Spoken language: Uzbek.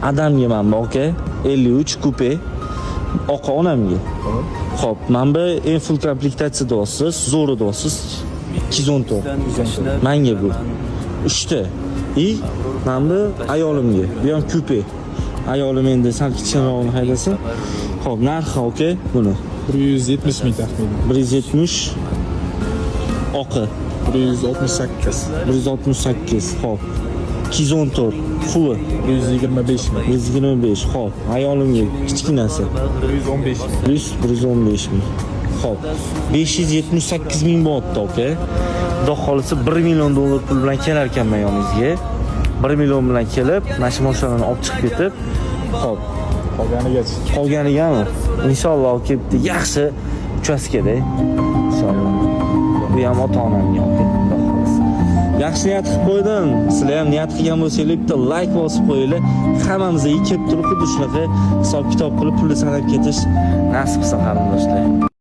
Adamga mana bu aka 53 kupe. Oqa onamga. Xo'p, mana bu en full komplektatsiyada olsiz, zo'rida olsiz 214. Menga bu 3 ta. Mana bu ayolimga. Bu ham kupe. Ayolim endi sal kichikroqni haydasa. Xo'p, narxi aka buni 170 ming taxminan. 170 oqi 168. 168. Xo'p. 214 full 125 ming. 125. Xo'p, ayolimga kichkinasi 115 ming. 115 ming. Xo'p, 578 ming bo'pti aka. Xudo xolisa 1 million dollar pul bilan kelar ekanman yoningizga. 1 million bilan kelib, mana shu mashinani olib chiqib ketib, xo'p, qolganigami? Inshaalloh kelibdi yaxshi uchastkada. Inshaalloh. Bu ham ota-onamga aka. Yaxshi niyat qilib qo'ydim. Sizlar ham niyat qilgan bo'lsangiz, bitta like bosib qo'yinglar. Hammamizga kelib turib, xuddi shunaqa hisob-kitob qilib pulni sanab ketish nasib qilsin qarindoshlar.